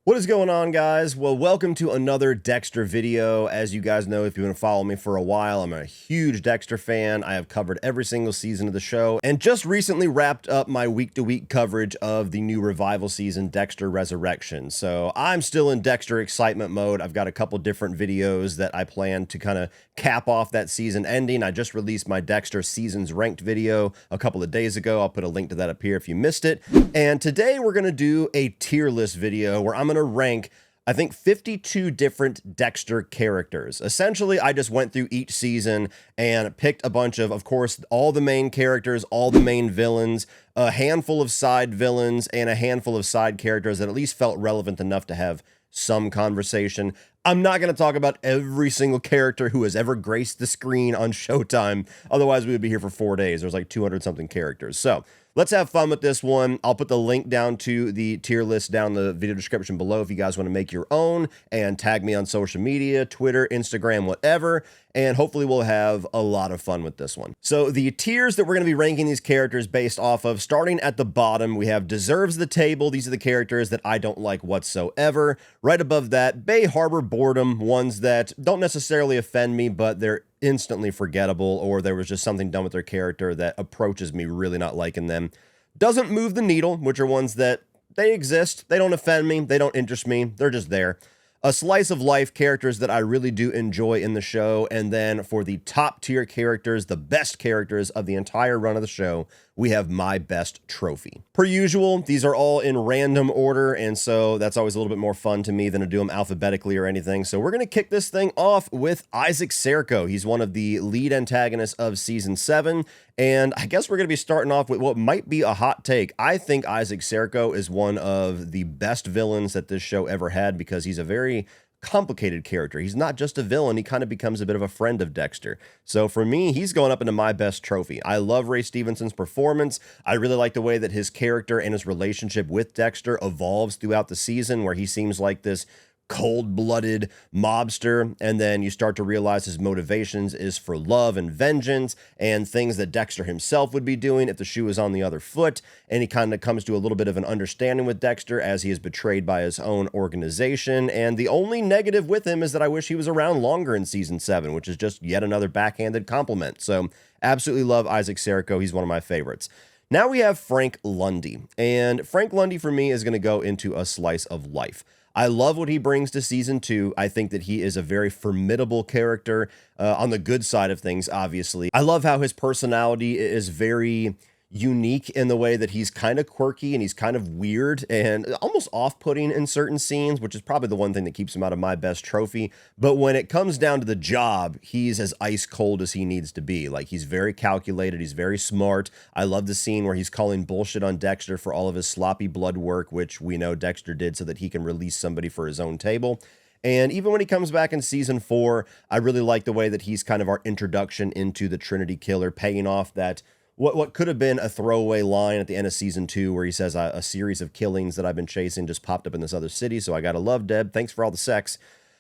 What is going on, guys? Well, welcome to another Dexter video. As you guys know, if you've been following me for a while, I'm a huge Dexter fan. I have covered every single season of the show and just recently wrapped up my week-to-week coverage of the new revival season, Dexter Resurrection. So I'm still in Dexter excitement mode. I've got a couple different videos that I plan to kind of cap off that season ending. I just released my Dexter Seasons Ranked video a couple of days ago. I'll put a link to that up here if you missed it. And today we're going to do a tier list video where I'm going to rank, I think, 52 different Dexter characters. Essentially, I just went through each season and picked a bunch of course, all the main characters, all the main villains, a handful of side villains, and a handful of side characters that at least felt relevant enough to have some conversation. I'm not going to talk about every single character who has ever graced the screen on Showtime. Otherwise, we would be here for 4 days. There's like 200 something characters. So let's have fun with this one. I'll put the link down to the tier list down in the video description below if you guys want to make your own, and tag me on social media, Twitter, Instagram, whatever. And hopefully we'll have a lot of fun with this one. So the tiers that we're going to be ranking these characters based off of, starting at the bottom, we have Deserves the Table. These are the characters that I don't like whatsoever. Right above that, Bay Harbor Boredom, ones that don't necessarily offend me, but they're instantly forgettable, or there was just something done with their character that approaches me really not liking them. Doesn't Move the Needle, which are ones that they exist, they don't offend me, they don't interest me, they're just there. A Slice of Life, characters that I really do enjoy in the show. And then for the top tier characters, the best characters of the entire run of the show, we have My Best Trophy. Per usual, these are all in random order, and so that's always a little bit more fun to me than to do them alphabetically or anything. So we're going to kick this thing off with Isaac Serco. He's one of the lead antagonists of Season 7, and I guess we're going to be starting off with what might be a hot take. I think Isaac Serco is one of the best villains that this show ever had, because he's a very complicated character. He's not just a villain, he kind of becomes a bit of a friend of Dexter. So for me, he's going up into My Best Trophy. I love Ray Stevenson's performance. I really like the way that his character and his relationship with Dexter evolves throughout the season, where he seems like this cold-blooded mobster, and then you start to realize his motivations is for love and vengeance and things that Dexter himself would be doing if the shoe was on the other foot. And he kind of comes to a little bit of an understanding with Dexter as he is betrayed by his own organization. And the only negative with him is that I wish he was around longer in Season 7, which is just yet another backhanded compliment. So absolutely love Isaac Serco. He's one of my favorites. Now we have Frank Lundy, and Frank Lundy for me is going to go into A Slice of Life. I love what he brings to Season 2. I think that he is a very formidable character on the good side of things, obviously. I love how his personality is very unique in the way that he's kind of quirky and he's kind of weird and almost off-putting in certain scenes, which is probably the one thing that keeps him out of My Best Trophy. But when it comes down to the job, he's as ice cold as he needs to be. Like, he's very calculated, he's very smart. I love the scene where he's calling bullshit on Dexter for all of his sloppy blood work, which we know Dexter did so that he can release somebody for his own table. And even when he comes back in Season 4, I really like the way that he's kind of our introduction into the Trinity Killer, paying off that what could have been a throwaway line at the end of Season 2 where he says, a series of killings that I've been chasing just popped up in this other city, so I gotta love Deb. Thanks for all the sex.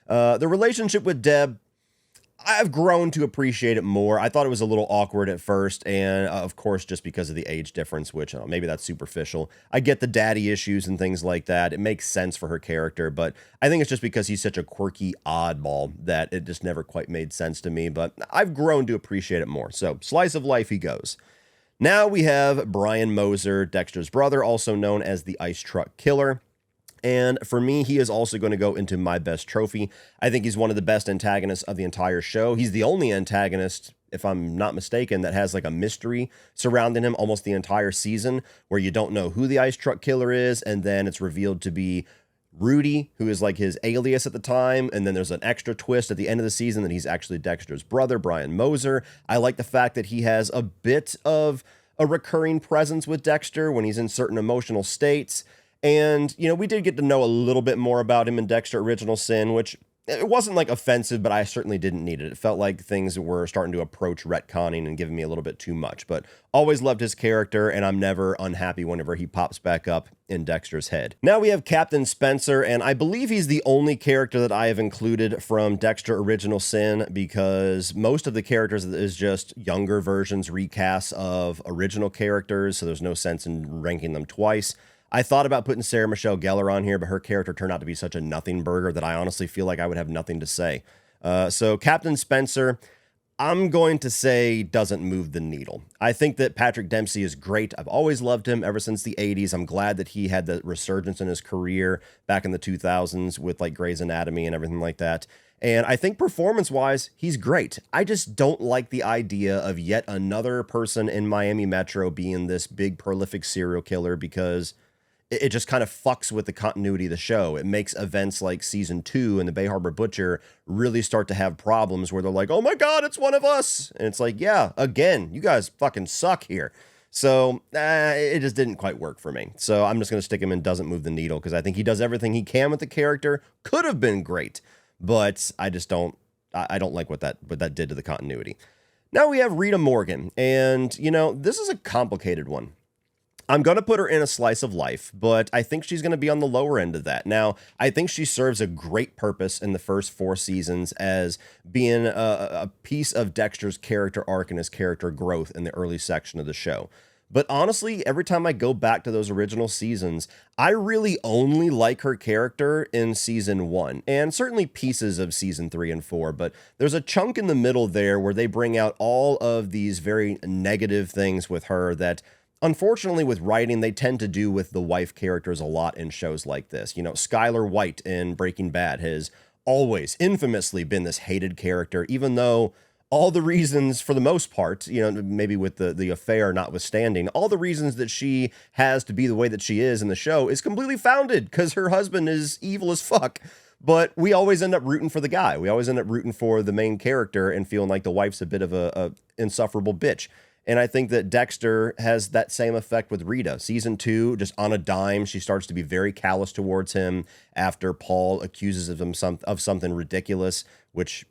The relationship with Deb, I've grown to appreciate it more. I thought it was a little awkward at first, and of course, just because of the age difference, which maybe that's superficial. I get the daddy issues and things like that. It makes sense for her character, but I think it's just because he's such a quirky oddball that it just never quite made sense to me, but I've grown to appreciate it more. So, Slice of Life he goes. Now we have Brian Moser, Dexter's brother, also known as the Ice Truck Killer. And for me, he is also going to go into My Best Trophy. I think he's one of the best antagonists of the entire show. He's the only antagonist, if I'm not mistaken, that has like a mystery surrounding him almost the entire season, where you don't know who the Ice Truck Killer is, and then it's revealed to be Rudy, who is like his alias at the time, and then there's an extra twist at the end of the season that he's actually Dexter's brother, Brian Moser. I like the fact that he has a bit of a recurring presence with Dexter when he's in certain emotional states. And, you know, we did get to know a little bit more about him in Dexter Original Sin, which it wasn't like offensive, but I certainly didn't need it. It felt like things were starting to approach retconning and giving me a little bit too much, but always loved his character, and I'm never unhappy whenever he pops back up in Dexter's head. Now we have Captain Spencer, and I believe he's the only character that I have included from Dexter Original Sin, because most of the characters is just younger versions, recasts of original characters, so there's no sense in ranking them twice. I thought about putting Sarah Michelle Gellar on here, but her character turned out to be such a nothing burger that I honestly feel like I would have nothing to say. So Captain Spencer, I'm going to say doesn't move the needle. I think that Patrick Dempsey is great. I've always loved him ever since the 80s. I'm glad that he had the resurgence in his career back in the 2000s with like Grey's Anatomy and everything like that. And I think performance-wise, he's great. I just don't like the idea of yet another person in Miami Metro being this big prolific serial killer, because it just kind of fucks with the continuity of the show. It makes events like season 2 and the Bay Harbor Butcher really start to have problems where they're like, oh my God, it's one of us. And it's like, yeah, again, you guys fucking suck here. So it just didn't quite work for me. So I'm just going to stick him in doesn't move the needle, because I think he does everything he can with the character. Could have been great, but I just don't like what that did to the continuity. Now we have Rita Morgan, and you know, this is a complicated one. I'm going to put her in a slice of life, but I think she's going to be on the lower end of that. Now, I think she serves a great purpose in the first 4 seasons as being a piece of Dexter's character arc and his character growth in the early section of the show. But honestly, every time I go back to those original seasons, I really only like her character in season 1, and certainly pieces of season 3 and 4, but there's a chunk in the middle there where they bring out all of these very negative things with her that, unfortunately, with writing, they tend to do with the wife characters a lot in shows like this. You know, Skylar White in Breaking Bad has always infamously been this hated character, even though all the reasons, for the most part, you know, maybe with the affair notwithstanding, all the reasons that she has to be the way that she is in the show is completely founded, because her husband is evil as fuck. But we always end up rooting for the guy. We always end up rooting for the main character and feeling like the wife's a bit of a insufferable bitch. And I think that Dexter has that same effect with Rita. Season 2, just on a dime, she starts to be very callous towards him after Paul accuses him of something ridiculous, which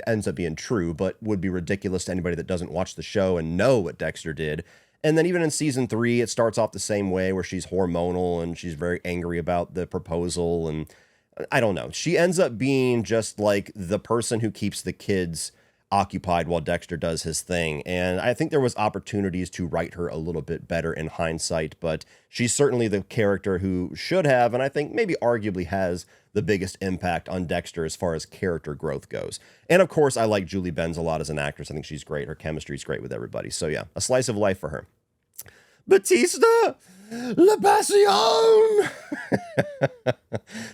ends up being true, but would be ridiculous to anybody that doesn't watch the show and know what Dexter did. And then even in season 3, it starts off the same way, where she's hormonal and she's very angry about the proposal. And I don't know. She ends up being just like the person who keeps the kids occupied while Dexter does his thing. And I think there was opportunities to write her a little bit better in hindsight, but she's certainly the character who should have, and I think maybe arguably has, the biggest impact on Dexter as far as character growth goes. And of course, I like Julie Benz a lot as an actress. I think she's great. Her chemistry is great with everybody. So yeah, a slice of life for her. Batista! La Passion!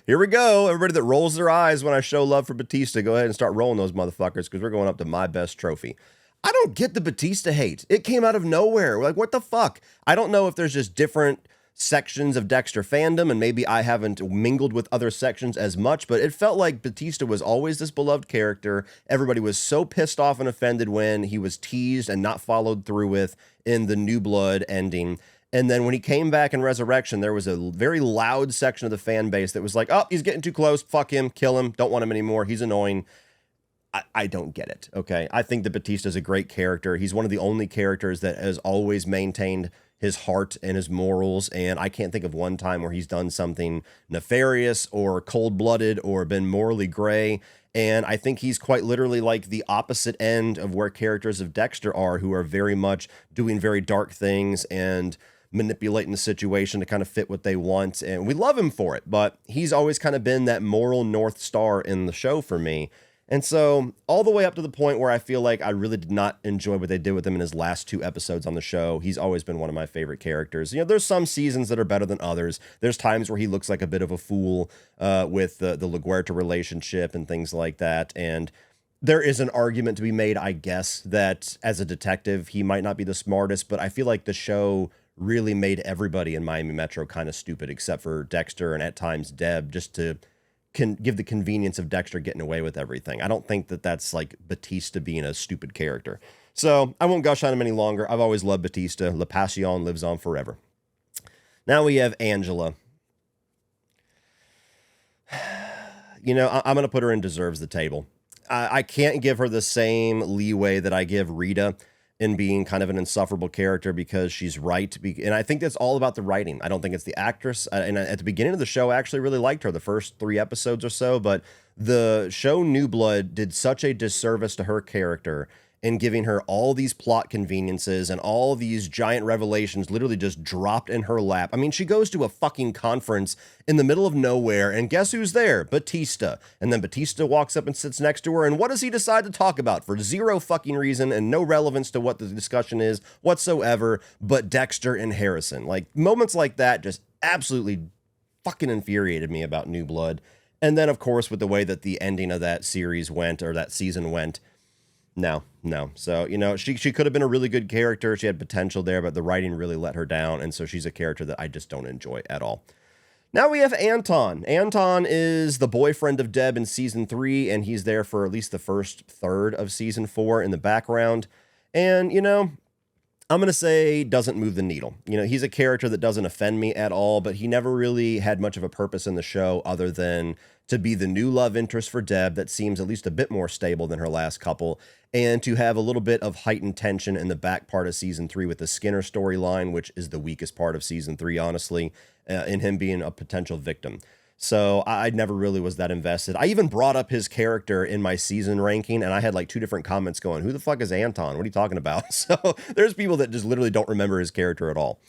Here we go. Everybody that rolls their eyes when I show love for Batista, go ahead and start rolling those motherfuckers, because we're going up to my best trophy. I don't get the Batista hate. It came out of nowhere. Like, what the fuck? I don't know if there's just different sections of Dexter fandom, and maybe I haven't mingled with other sections as much, but it felt like Batista was always this beloved character. Everybody was so pissed off and offended when he was teased and not followed through with in the New Blood ending. And then when he came back in Resurrection, there was a very loud section of the fan base that was like, oh, he's getting too close. Fuck him. Kill him. Don't want him anymore. He's annoying. I don't get it. Okay. I think that Batista's a great character. He's one of the only characters that has always maintained his heart and his morals. And I can't think of one time where he's done something nefarious or cold-blooded or been morally gray. And I think he's quite literally like the opposite end of where characters of Dexter are, who are very much doing very dark things and manipulating the situation to kind of fit what they want. And we love him for it, but he's always kind of been that moral North Star in the show for me. And so all the way up to the point where I feel like I really did not enjoy what they did with him in his last 2 episodes on the show. He's always been one of my favorite characters. You know, there's some seasons that are better than others. There's times where he looks like a bit of a fool with the LaGuerta relationship and things like that. And there is an argument to be made, I guess, that as a detective, he might not be the smartest, but I feel like the show really made everybody in Miami Metro kind of stupid, except for Dexter and at times Deb, just to can give the convenience of Dexter getting away with everything. I don't think that that's like Batista being a stupid character. So I won't gush on him any longer. I've always loved Batista. La Passion lives on forever. Now we have Angela. You know, I'm going to put her in deserves the table. I can't give her the same leeway that I give Rita in being kind of an insufferable character, because she's right. And I think that's all about the writing. I don't think it's the actress. And at the beginning of the show, I actually really liked her the first 3 episodes or so, but The show New Blood did such a disservice to her character in giving her all these plot conveniences and all these giant revelations literally just dropped in her lap. I mean, she goes to a fucking conference in the middle of nowhere, and guess who's there? Batista. And then Batista walks up and sits next to her, and what does he decide to talk about for zero fucking reason and no relevance to what the discussion is whatsoever, but Dexter and Harrison? Like, moments like that just absolutely fucking infuriated me about New Blood. And then, of course, with the way that the ending of that series went, or that season went, no. So, she could have been a really good character. She had potential there, but the writing really let her down. And so she's a character that I just don't enjoy at all. Now we have Anton. Anton is the boyfriend of Deb in season 3, and he's there for at least the first third of season 4 in the background. And, I'm going to say doesn't move the needle. He's a character that doesn't offend me at all, but he never really had much of a purpose in the show other than to be the new love interest for Deb that seems at least a bit more stable than her last couple, and to have a little bit of heightened tension in the back part of season 3 with the Skinner storyline, which is the weakest part of season 3, honestly, in him being a potential victim. So I never really was that invested. I even brought up his character in my season ranking, and I had like 2 different comments going, who the fuck is Anton? What are you talking about? So there's people that just literally don't remember his character at all.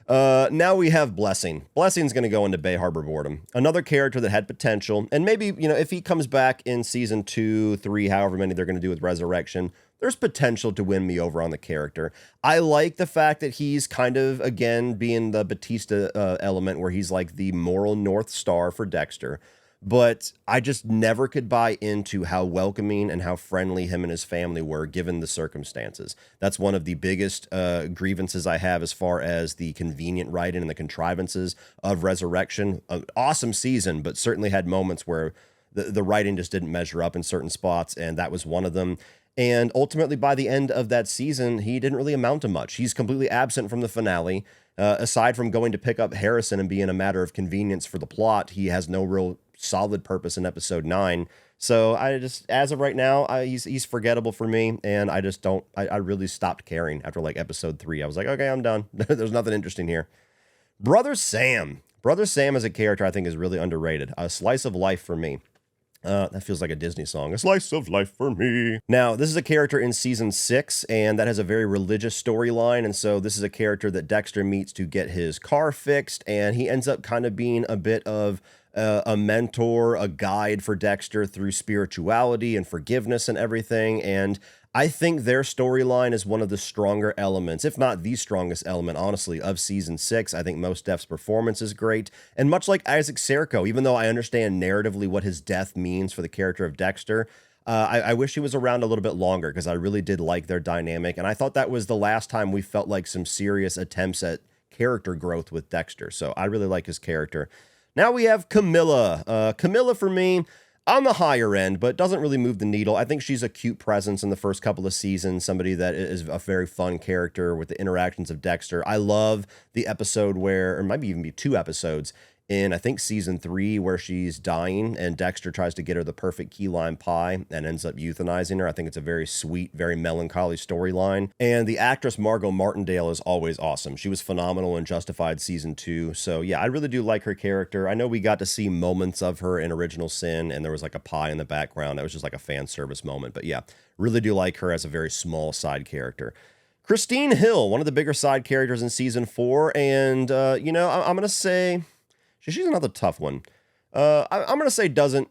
Now we have Blessing. Blessing's going to go into Bay Harbor Boredom. Another character that had potential, and maybe, if he comes back in season 2, 3, however many they're going to do with Resurrection, there's potential to win me over on the character. I like the fact that he's kind of, again, being the Batista element where he's like the moral North Star for Dexter. But I just never could buy into how welcoming and how friendly him and his family were given the circumstances. That's one of the biggest grievances I have as far as the convenient writing and the contrivances of Resurrection. An awesome season, but certainly had moments where the writing just didn't measure up in certain spots, and that was one of them. And ultimately, by the end of that season, he didn't really amount to much. He's completely absent from the finale. Aside from going to pick up Harrison and being a matter of convenience for the plot, he has no real solid purpose in episode 9. So I just, as of right now, he's forgettable for me. And I just don't, I really stopped caring after like episode 3. I was like, okay, I'm done. There's nothing interesting here. Brother Sam. Brother Sam as a character, I think, is really underrated. A slice of life for me. That feels like a Disney song. A slice of life for me. Now, this is a character in season 6, and that has a very religious storyline. And so this is a character that Dexter meets to get his car fixed, and he ends up kind of being a bit of a mentor, a guide for Dexter through spirituality and forgiveness and everything. And I think their storyline is one of the stronger elements, if not the strongest element, honestly, of season 6. I think Mos Def's performance is great. And much like Isaac Serco, even though I understand narratively what his death means for the character of Dexter, I wish he was around a little bit longer because I really did like their dynamic. And I thought that was the last time we felt like some serious attempts at character growth with Dexter. So I really like his character. Now we have Camilla. Camilla, for me, on the higher end, but doesn't really move the needle. I think she's a cute presence in the first couple of seasons, somebody that is a very fun character with the interactions of Dexter. I love the episode where, or maybe even be 2 episodes, in I think season 3 where she's dying and Dexter tries to get her the perfect key lime pie and ends up euthanizing her. I think it's a very sweet, very melancholy storyline. And the actress Margot Martindale is always awesome. She was phenomenal in Justified season 2. So yeah, I really do like her character. I know we got to see moments of her in Original Sin and there was like a pie in the background. That was just like a fan service moment. But yeah, really do like her as a very small side character. Christine Hill, one of the bigger side characters in season 4. And, I'm going to say... She's another tough one. I'm going to say doesn't.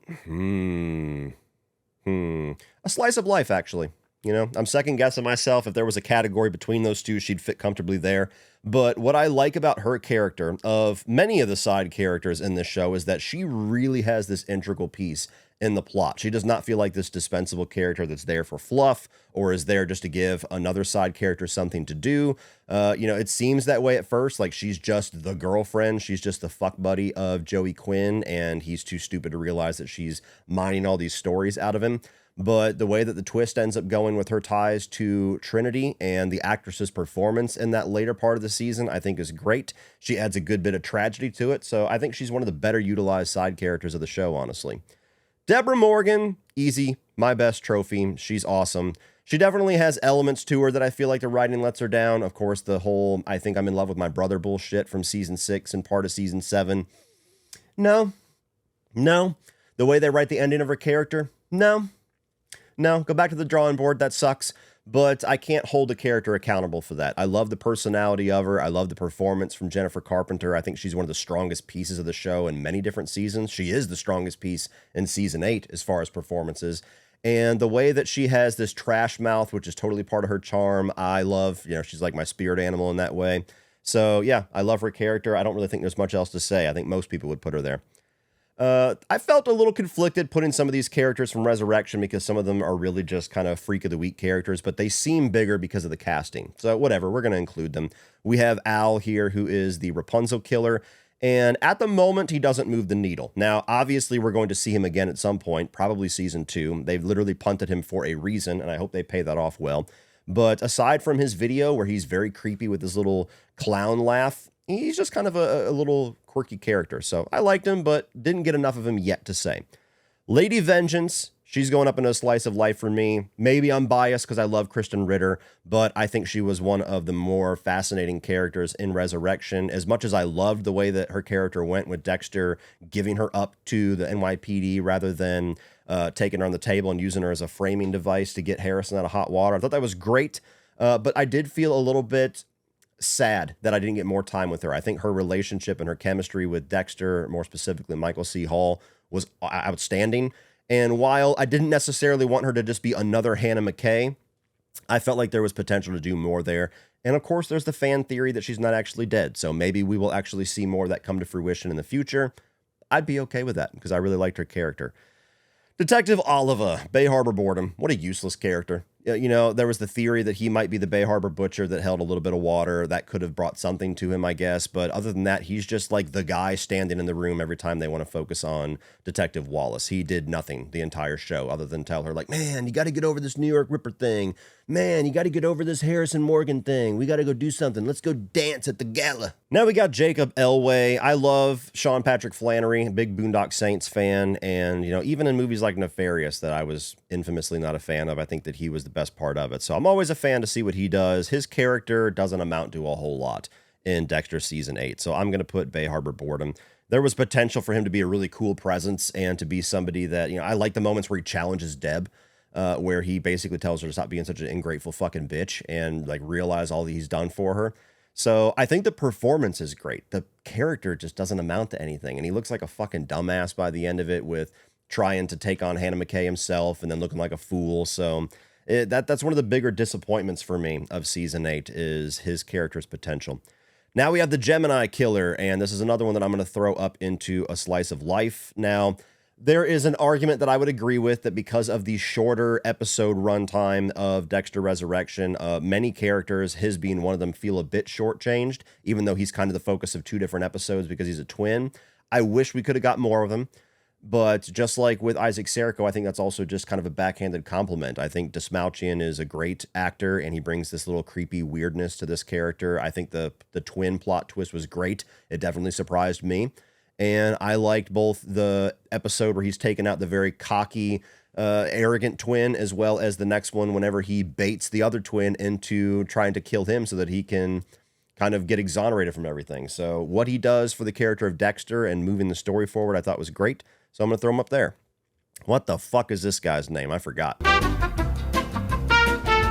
A slice of life, actually. I'm second guessing myself. If there was a category between those two, she'd fit comfortably there. But what I like about her character, of many of the side characters in this show, is that she really has this integral piece in the plot. She does not feel like this dispensable character that's there for fluff or is there just to give another side character something to do. It seems that way at first, like she's just the girlfriend. She's just the fuck buddy of Joey Quinn, and he's too stupid to realize that she's mining all these stories out of him. But the way that the twist ends up going with her ties to Trinity and the actress's performance in that later part of the season, I think is great. She adds a good bit of tragedy to it. So I think she's one of the better utilized side characters of the show, honestly. Deborah Morgan, easy, my best trophy. She's awesome. She definitely has elements to her that I feel like the writing lets her down. Of course, the whole I think I'm in love with my brother bullshit from season 6 and part of season 7. No. The way they write the ending of her character, no, go back to the drawing board. That sucks. But I can't hold a character accountable for that. I love the personality of her. I love the performance from Jennifer Carpenter. I think she's one of the strongest pieces of the show in many different seasons. She is the strongest piece in season 8 as far as performances. And the way that she has this trash mouth, which is totally part of her charm, I love. She's like my spirit animal in that way. So yeah, I love her character. I don't really think there's much else to say. I think most people would put her there. I felt a little conflicted putting some of these characters from Resurrection because some of them are really just kind of freak of the week characters, but they seem bigger because of the casting. So whatever, we're going to include them. We have Al here, who is the Rapunzel killer, and at the moment, he doesn't move the needle. Now, obviously, we're going to see him again at some point, probably season 2. They've literally punted him for a reason, and I hope they pay that off well. But aside from his video where he's very creepy with his little clown laugh, he's just kind of a little quirky character. So I liked him, but didn't get enough of him yet to say. Lady Vengeance, she's going up in a slice of life for me. Maybe I'm biased because I love Kristen Ritter, but I think she was one of the more fascinating characters in Resurrection. As much as I loved the way that her character went with Dexter, giving her up to the NYPD rather than taking her on the table and using her as a framing device to get Harrison out of hot water. I thought that was great, but I did feel a little bit sad that I didn't get more time with her. I think her relationship and her chemistry with Dexter, more specifically Michael C. Hall, was outstanding. And while I didn't necessarily want her to just be another Hannah McKay, I felt like there was potential to do more there. And of course, there's the fan theory that she's not actually dead. So maybe we will actually see more of that come to fruition in the future. I'd be okay with that because I really liked her character. Detective Oliva, Bay Harbor Boredom. What a useless character. There was the theory that he might be the Bay Harbor butcher that held a little bit of water. That could have brought something to him, I guess. But other than that, he's just like the guy standing in the room every time they want to focus on Detective Wallace. He did nothing the entire show other than tell her, like, man, you got to get over this New York Ripper thing. Man, you got to get over this Harrison Morgan thing. We got to go do something. Let's go dance at the gala. Now we got Jacob Elway. I love Sean Patrick Flannery, big Boondock Saints fan. And, even in movies like Nefarious that I was infamously not a fan of, I think that he was the best part of it. So I'm always a fan to see what he does. His character doesn't amount to a whole lot in Dexter season 8. So I'm going to put Bay Harbor Boredom. There was potential for him to be a really cool presence and to be somebody that, I like the moments where he challenges Deb. Where he basically tells her to stop being such an ingrateful fucking bitch and like realize all that he's done for her. So I think the performance is great. The character just doesn't amount to anything. And he looks like a fucking dumbass by the end of it with trying to take on Hannah McKay himself and then looking like a fool. So that's one of the bigger disappointments for me of season 8 is his character's potential. Now we have the Gemini Killer, and this is another one that I'm going to throw up into a slice of life. Now, there is an argument that I would agree with that because of the shorter episode runtime of Dexter Resurrection, many characters, his being one of them, feel a bit shortchanged, even though he's kind of the focus of 2 different episodes because he's a twin. I wish we could have got more of him, but just like with Isaac Serco, I think that's also just kind of a backhanded compliment. I think Desmouchian is a great actor, and he brings this little creepy weirdness to this character. I think the twin plot twist was great. It definitely surprised me. And I liked both the episode where he's taken out the very cocky, arrogant twin, as well as the next one whenever he baits the other twin into trying to kill him so that he can kind of get exonerated from everything. So what he does for the character of Dexter and moving the story forward, I thought was great. So I'm going to throw him up there. What the fuck is this guy's name? I forgot.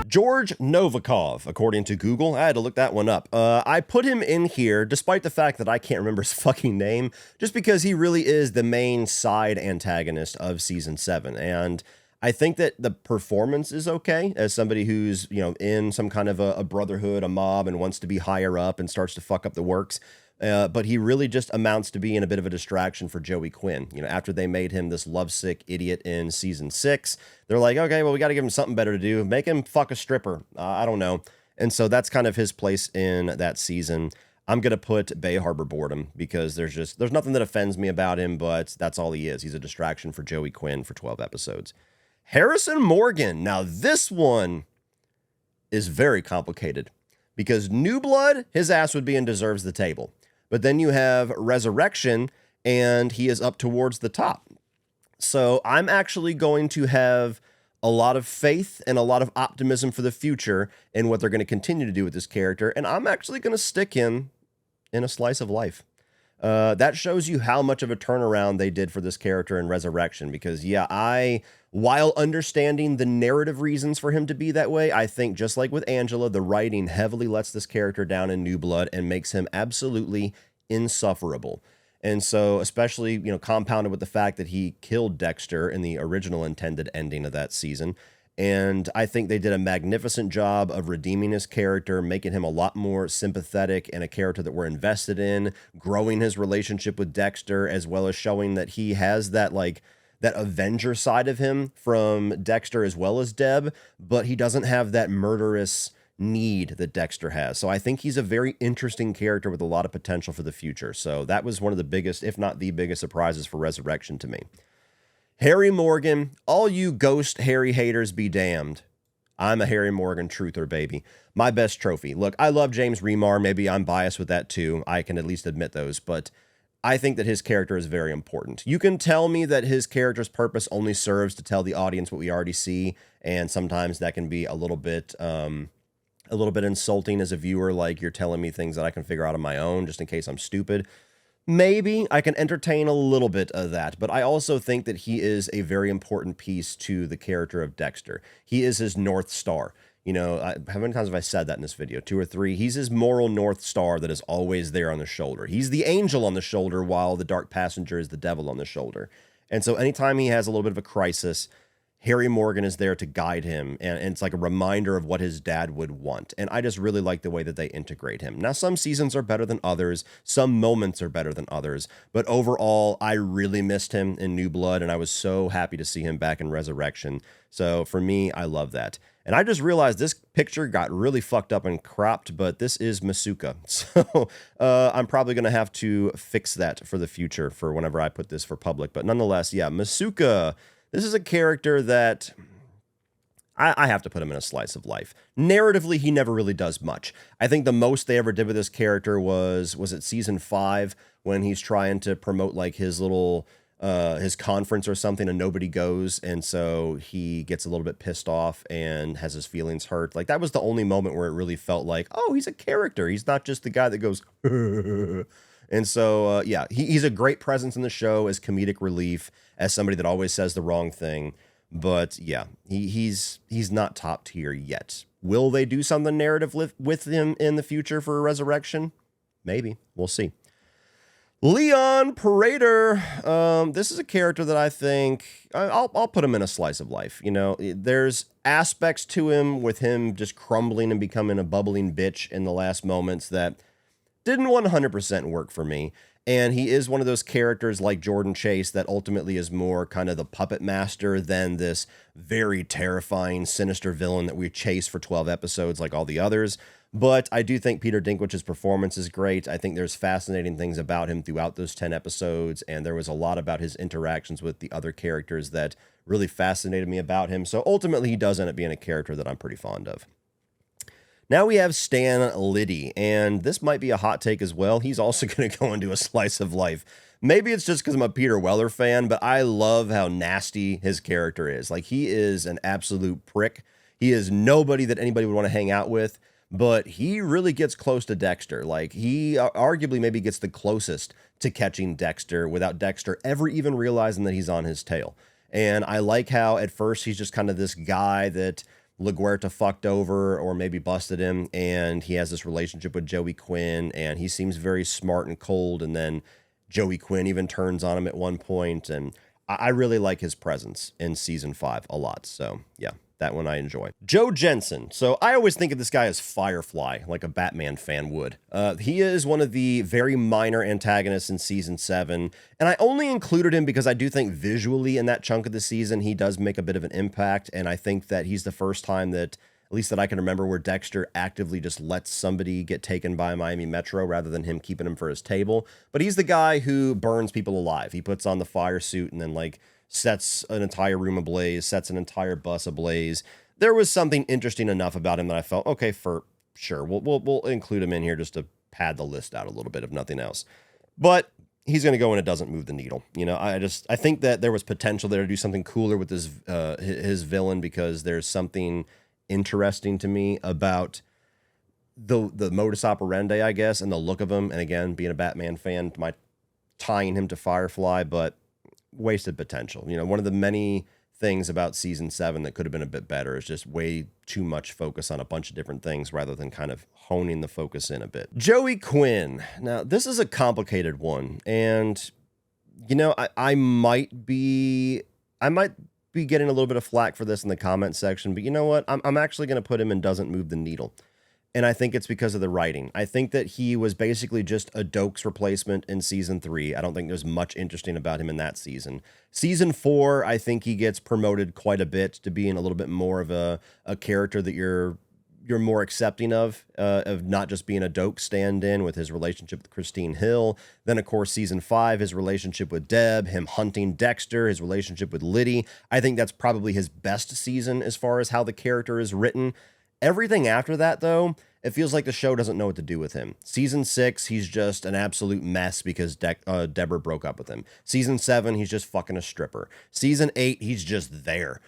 George Novikov, according to Google. I had to look that one up. I put him in here, despite the fact that I can't remember his fucking name, just because he really is the main side antagonist of season 7. And I think that the performance is okay as somebody who's, in some kind of a brotherhood, a mob, and wants to be higher up and starts to fuck up the works. But he really just amounts to being a bit of a distraction for Joey Quinn. After they made him this lovesick idiot in season 6, they're like, okay, well, we got to give him something better to do. Make him fuck a stripper. I don't know. And so that's kind of his place in that season. I'm going to put Bay Harbor Boredom because there's nothing that offends me about him, but that's all he is. He's a distraction for Joey Quinn for 12 episodes. Harrison Morgan. Now this one is very complicated because New Blood, his ass would be and deserves the table. But then you have Resurrection, and he is up towards the top. So I'm actually going to have a lot of faith and a lot of optimism for the future in what they're going to continue to do with this character, and I'm actually going to stick him in a slice of life. that shows you how much of a turnaround they did for this character in Resurrection. Because, yeah, while understanding the narrative reasons for him to be that way, I think just like with Angela, the writing heavily lets this character down in New Blood and makes him absolutely insufferable. And so, especially, compounded with the fact that he killed Dexter in the original intended ending of that season. And I think they did a magnificent job of redeeming his character, making him a lot more sympathetic and a character that we're invested in, growing his relationship with Dexter, as well as showing that he has that Avenger side of him from Dexter as well as Deb, but he doesn't have that murderous need that Dexter has. So I think he's a very interesting character with a lot of potential for the future. So that was one of the biggest, if not the biggest, surprises for Resurrection to me. Harry Morgan, all you ghost Harry haters be damned. I'm a Harry Morgan truther, baby. My best trophy. Look, I love James Remar. Maybe I'm biased with that too. I can at least admit those, but I think that his character is very important. You can tell me that his character's purpose only serves to tell the audience what we already see, and sometimes that can be a little bit insulting as a viewer, like you're telling me things that I can figure out on my own just in case I'm stupid. Maybe I can entertain a little bit of that, but I also think that he is a very important piece to the character of Dexter. He is his North Star. How many times have I said that in this video? 2 or 3. He's his moral North Star that is always there on the shoulder. He's the angel on the shoulder while the dark passenger is the devil on the shoulder. And so anytime he has a little bit of a crisis, Harry Morgan is there to guide him, and it's like a reminder of what his dad would want. And I just really like the way that they integrate him. Now, some seasons are better than others, some moments are better than others, but overall, I really missed him in New Blood, and I was so happy to see him back in Resurrection. So for me, I love that. And I just realized this picture got really fucked up and cropped, but this is Masuka. So I'm probably going to have to fix that for the future for whenever I put this for public. But nonetheless, yeah, Masuka. This is a character that I have to put him in a slice of life. Narratively, he never really does much. I think the most they ever did with this character was it season 5 when he's trying to promote like his little his conference or something and nobody goes, and so he gets a little bit pissed off and has his feelings hurt. Like that was the only moment where it really felt like, oh, he's a character. He's not just the guy that goes. And so, yeah, he's a great presence in the show as comedic relief, as somebody that always says the wrong thing. But yeah, he's not top tier yet. Will they do something narrative with him in the future for Resurrection? Maybe. We'll see. Leon Prater. This is a character that I think I'll put him in a slice of life. There's aspects to him with him just crumbling and becoming a bubbling bitch in the last moments that didn't 100% work for me. And he is one of those characters like Jordan Chase that ultimately is more kind of the puppet master than this very terrifying, sinister villain that we chase for 12 episodes like all the others. But I do think Peter Dinklage's performance is great. I think there's fascinating things about him throughout those 10 episodes, and there was a lot about his interactions with the other characters that really fascinated me about him. So ultimately, he does end up being a character that I'm pretty fond of. Now we have Stan Liddy, and this might be a hot take as well. He's also going to go into a slice of life. Maybe it's just because I'm a Peter Weller fan, but I love how nasty his character is. Like, he is an absolute prick. He is nobody that anybody would want to hang out with, but he really gets close to Dexter. Like, he arguably maybe gets the closest to catching Dexter without Dexter ever even realizing that he's on his tail. And I like how at first he's just kind of this guy that LaGuerta fucked over or maybe busted him, and he has this relationship with Joey Quinn, and he seems very smart and cold, and then Joey Quinn even turns on him at one point, and I really like his presence in season 5 a lot. So yeah, that one I enjoy. Joe Jensen. So I always think of this guy as Firefly, like a Batman fan would. He is one of the very minor antagonists in season 7, and I only included him because I do think visually in that chunk of the season, he does make a bit of an impact, and I think that he's the first time that, at least that I can remember, where Dexter actively just lets somebody get taken by Miami Metro rather than him keeping him for his table. But he's the guy who burns people alive. He puts on the fire suit and then like sets an entire room ablaze, sets an entire bus ablaze. There was something interesting enough about him that I felt, okay, for sure, we'll include him in here just to pad the list out a little bit, if nothing else. But he's going to go and it doesn't move the needle. I think that there was potential there to do something cooler with his villain, because there's something interesting to me about the modus operandi, I guess, and the look of him. And again, being a Batman fan, my tying him to Firefly, but wasted potential. You know, one of the many things about season 7 that could have been a bit better is just way too much focus on a bunch of different things rather than kind of honing the focus in a bit. Joey Quinn. Now, this is a complicated one, and you know, I might be getting a little bit of flack for this in the comment section, but you know what? I'm actually going to put him in doesn't move the needle. And I think it's because of the writing. I think that he was basically just a Dokes replacement in season 3. I don't think there's much interesting about him in that season. Season 4, I think he gets promoted quite a bit to being a little bit more of a character that you're more accepting of not just being a Dokes stand-in with his relationship with Christine Hill. Then, of course, season 5, his relationship with Deb, him hunting Dexter, his relationship with Liddy. I think that's probably his best season as far as how the character is written. Everything after that, though, it feels like the show doesn't know what to do with him. Season 6, he's just an absolute mess because Deborah broke up with him. Season 7, he's just fucking a stripper. Season 8, he's just there.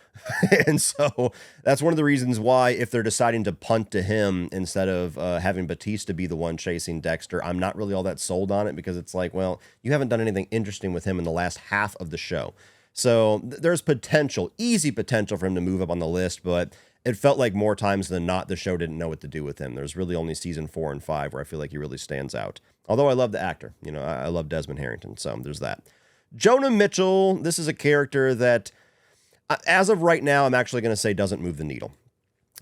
And so that's one of the reasons why, if they're deciding to punt to him instead of having Batista be the one chasing Dexter, I'm not really all that sold on it, because it's like, well, you haven't done anything interesting with him in the last half of the show. So there's potential, easy potential for him to move up on the list, but it felt like more times than not, the show didn't know what to do with him. There's really only season 4 and 5 where I feel like he really stands out. Although I love the actor. You know, I love Desmond Harrington, so there's that. Jonah Mitchell, this is a character that, as of right now, I'm actually going to say doesn't move the needle.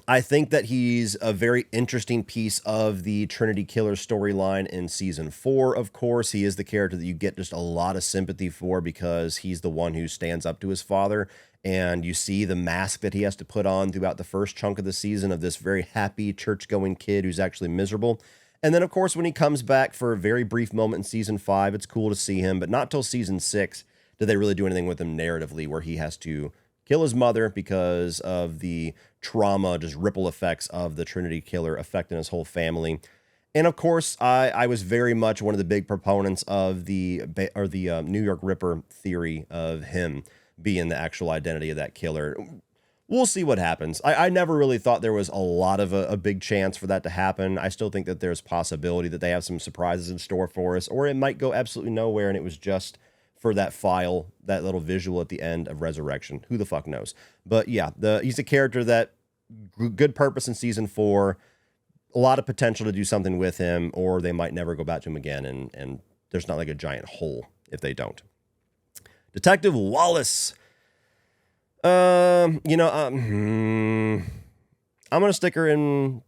I think that he's a very interesting piece of the Trinity Killer storyline in season 4, of course. He is the character that you get just a lot of sympathy for because he's the one who stands up to his father. And you see the mask that he has to put on throughout the first chunk of the season of this very happy church-going kid who's actually miserable. And then, of course, when he comes back for a very brief moment in season 5, it's cool to see him. But not till season 6 do they really do anything with him narratively, where he has to kill his mother because of the trauma, just ripple effects of the Trinity Killer affecting his whole family. And of course, I was very much one of the big proponents of the New York Ripper theory of him being the actual identity of that killer. We'll see what happens. I never really thought there was a lot of a big chance for that to happen. I still think that there's possibility that they have some surprises in store for us, or it might go absolutely nowhere and it was just for that file, that little visual at the end of Resurrection. Who the fuck knows? But yeah, he's a character that good purpose in season 4, a lot of potential to do something with him, or they might never go back to him again, and there's not like a giant hole if they don't. Detective Wallace. I'm going to stick her in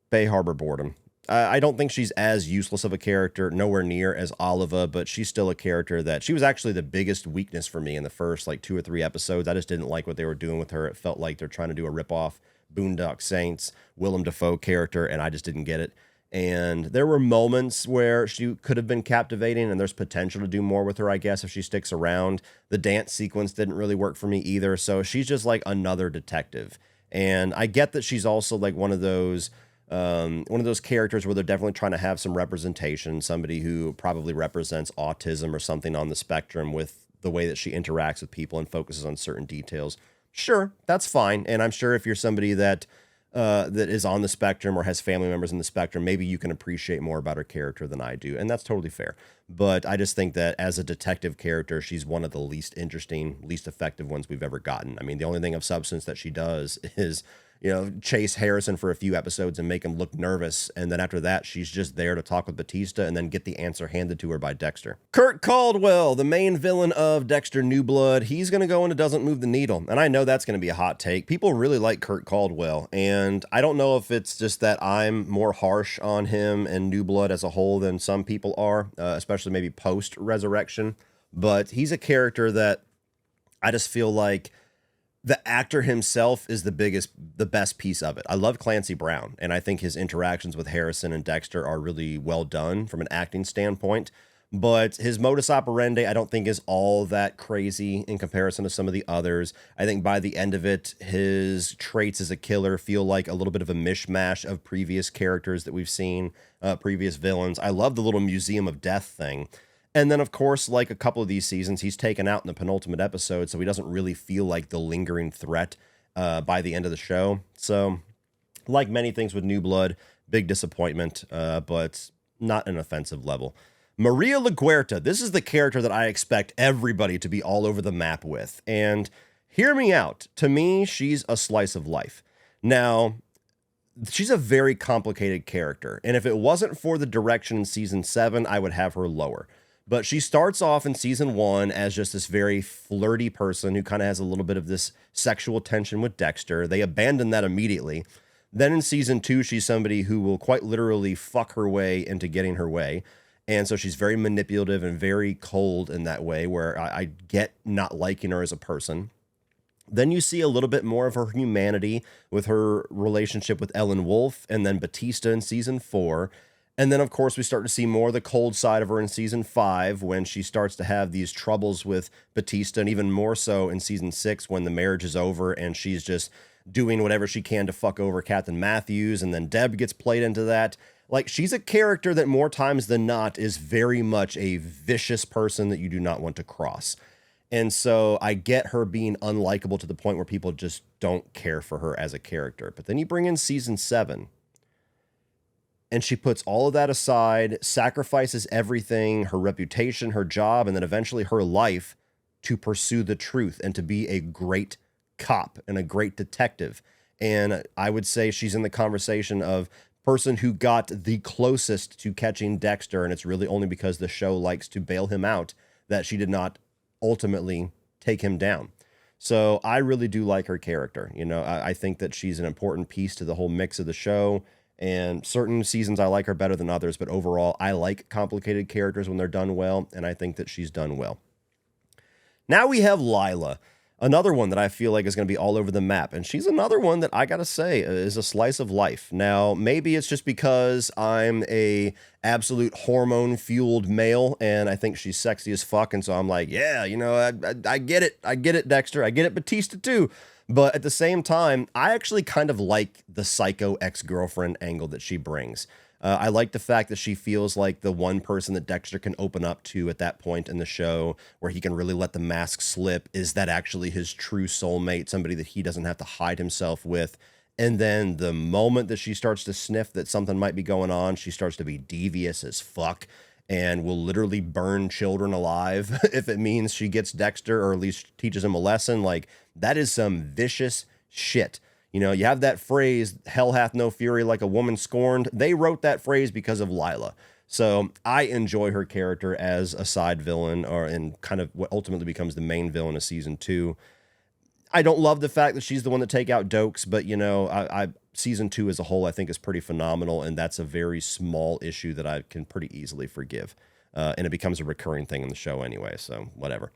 Bay Harbor Boredom. I don't think she's as useless of a character, nowhere near as Oliva, but she's still a character that she was actually the biggest weakness for me in the first 2 or 3 episodes. I just didn't like what they were doing with her. It felt like they're trying to do a ripoff Boondock Saints, Willem Dafoe character, and I just didn't get it. And there were moments where she could have been captivating, and there's potential to do more with her, I guess, if she sticks around. The dance sequence didn't really work for me either, so she's just like another detective. And I get that she's also like one of those characters where they're definitely trying to have some representation, somebody who probably represents autism or something on the spectrum with the way that she interacts with people and focuses on certain details. Sure, that's fine. And I'm sure if you're somebody that is on the spectrum or has family members in the spectrum, maybe you can appreciate more about her character than I do. And that's totally fair. But I just think that as a detective character, she's one of the least interesting, least effective ones we've ever gotten. I mean, the only thing of substance that she does is, chase Harrison for a few episodes and make him look nervous. And then after that, she's just there to talk with Batista and then get the answer handed to her by Dexter. Kurt Caldwell, the main villain of Dexter New Blood, he's going to go into Doesn't Move the Needle. And I know that's going to be a hot take. People really like Kurt Caldwell. And I don't know if it's just that I'm more harsh on him and New Blood as a whole than some people are, especially maybe post-Resurrection. But he's a character that I just feel like the actor himself is the best piece of it. I love Clancy Brown, and I think his interactions with Harrison and Dexter are really well done from an acting standpoint. But his modus operandi, I don't think, is all that crazy in comparison to some of the others. I think by the end of it, his traits as a killer feel like a little bit of a mishmash of previous characters that we've seen, previous villains. I love the little Museum of Death thing. And then, of course, like a couple of these seasons, he's taken out in the penultimate episode, so he doesn't really feel like the lingering threat by the end of the show. So, like many things with New Blood, big disappointment, but not an offensive level. Maria LaGuerta, this is the character that I expect everybody to be all over the map with. And hear me out. To me, she's a slice of life. Now, she's a very complicated character. And if it wasn't for the direction in season 7, I would have her lower. But she starts off in season 1 as just this very flirty person who kind of has a little bit of this sexual tension with Dexter. They abandon that immediately. Then in season 2, she's somebody who will quite literally fuck her way into getting her way. And so she's very manipulative and very cold in that way, where I get not liking her as a person. Then you see a little bit more of her humanity with her relationship with Ellen Wolf and then Batista in season 4. And then, of course, we start to see more of the cold side of her in season 5 when she starts to have these troubles with Batista, and even more so in season 6 when the marriage is over and she's just doing whatever she can to fuck over Captain Matthews, and then Deb gets played into that. Like, she's a character that more times than not is very much a vicious person that you do not want to cross. And so I get her being unlikable to the point where people just don't care for her as a character. But then you bring in season 7, and she puts all of that aside, sacrifices everything, her reputation, her job, and then eventually her life to pursue the truth and to be a great cop and a great detective. And I would say she's in the conversation of person who got the closest to catching Dexter, and it's really only because the show likes to bail him out that she did not ultimately take him down. So I really do like her character. You know, I think that she's an important piece to the whole mix of the show, and certain seasons I like her better than others, but overall I like complicated characters when they're done well, and I think that she's done well. Now we have Lila, another one that I feel like is going to be all over the map. And she's another one that I got to say is a slice of life. Now, maybe it's just because I'm a absolute hormone fueled male and I think she's sexy as fuck. And so I'm like, yeah, you know, I get it. I get it, Dexter. I get it, Batista too. But at the same time, I actually kind of like the psycho ex-girlfriend angle that she brings. I like the fact that she feels like the one person that Dexter can open up to at that point in the show where he can really let the mask slip. Is that actually his true soulmate, somebody that he doesn't have to hide himself with? And then the moment that she starts to sniff that something might be going on, she starts to be devious as fuck and will literally burn children alive if it means she gets Dexter or at least teaches him a lesson. Like, that is some vicious shit. You know, you have that phrase, hell hath no fury like a woman scorned. They wrote that phrase because of Lila. So I enjoy her character as a side villain, or in kind of what ultimately becomes the main villain of season 2. I don't love the fact that she's the one to take out Dokes, but, you know, season 2 as a whole, I think is pretty phenomenal. And that's a very small issue that I can pretty easily forgive. And it becomes a recurring thing in the show anyway. So whatever.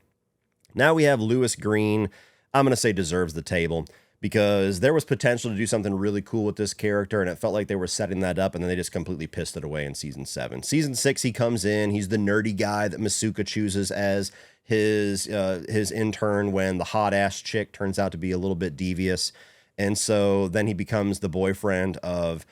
Now we have Lewis Green. I'm going to say deserves the table, because there was potential to do something really cool with this character, and it felt like they were setting that up, and then they just completely pissed it away in season 7. Season 6, he comes in. He's the nerdy guy that Masuka chooses as his intern when the hot-ass chick turns out to be a little bit devious. And so then he becomes the boyfriend of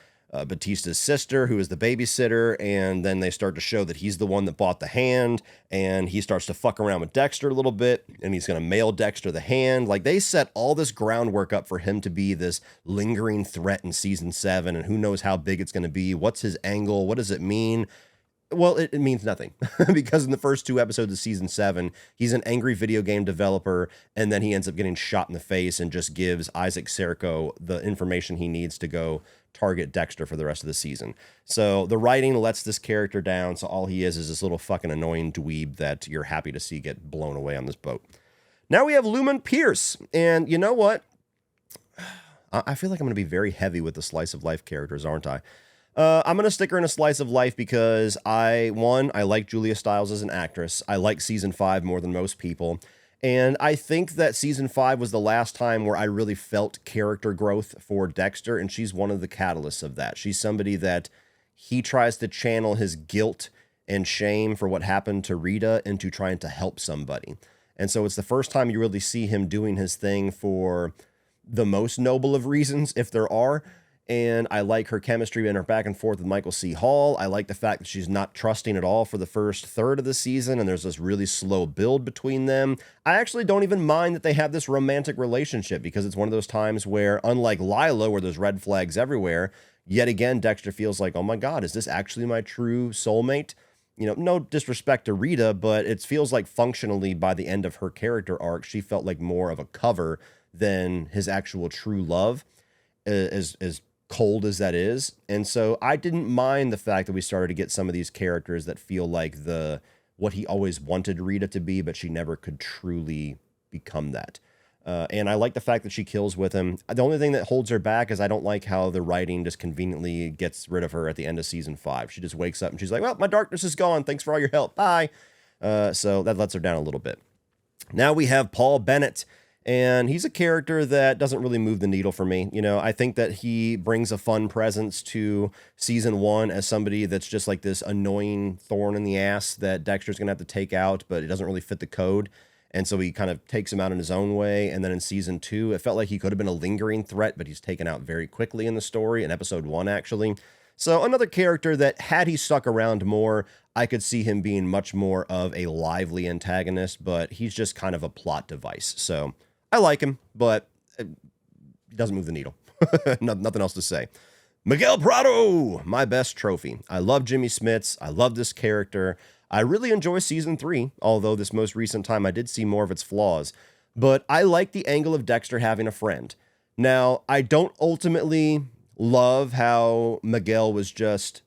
Batista's sister, who is the babysitter, and then they start to show that he's the one that bought the hand, and he starts to fuck around with Dexter a little bit, and he's going to mail Dexter the hand. Like, they set all this groundwork up for him to be this lingering threat in season 7, and who knows how big it's going to be. What's his angle? What does it mean? Well, it means nothing, because in the first 2 episodes of season 7, he's an angry video game developer, and then he ends up getting shot in the face and just gives Isaac Serco the information he needs to go target Dexter for the rest of the season. So the writing lets this character down, so all he is this little fucking annoying dweeb that you're happy to see get blown away on this boat. Now we have Lumen Pierce, and you know what? I feel like I'm going to be very heavy with the slice of life characters, aren't I? I'm going to stick her in a slice of life because I like Julia Stiles as an actress. I like season 5 more than most people. And I think that season 5 was the last time where I really felt character growth for Dexter, and she's one of the catalysts of that. She's somebody that he tries to channel his guilt and shame for what happened to Rita into trying to help somebody. And so it's the first time you really see him doing his thing for the most noble of reasons, if there are. And I like her chemistry and her back and forth with Michael C. Hall. I like the fact that she's not trusting at all for the first third of the season, and there's this really slow build between them. I actually don't even mind that they have this romantic relationship, because it's one of those times where, unlike Lila, where there's red flags everywhere, yet again, Dexter feels like, oh my God, is this actually my true soulmate? no disrespect to Rita, but it feels like functionally by the end of her character arc, she felt like more of a cover than his actual true love, as cold as that is. And so I didn't mind the fact that we started to get some of these characters that feel like what he always wanted Rita to be, but she never could truly become that. And I like the fact that she kills with him. The only thing that holds her back is I don't like how the writing just conveniently gets rid of her at the end of season 5. She just wakes up and she's like, well, my darkness is gone. Thanks for all your help. Bye. So that lets her down a little bit. Now we have Paul Bennett, and he's a character that doesn't really move the needle for me. I think that he brings a fun presence to season 1 as somebody that's just like this annoying thorn in the ass that Dexter's going to have to take out, but it doesn't really fit the code. And so he kind of takes him out in his own way. And then in season 2, it felt like he could have been a lingering threat, but he's taken out very quickly in the story, in episode 1, actually. So another character that, had he stuck around more, I could see him being much more of a lively antagonist, but he's just kind of a plot device. So I like him, but he doesn't move the needle. Nothing else to say. Miguel Prado, my best trophy. I love Jimmy Smits. I love this character. I really enjoy season 3, although this most recent time I did see more of its flaws. But I like the angle of Dexter having a friend. Now, I don't ultimately love how Miguel was just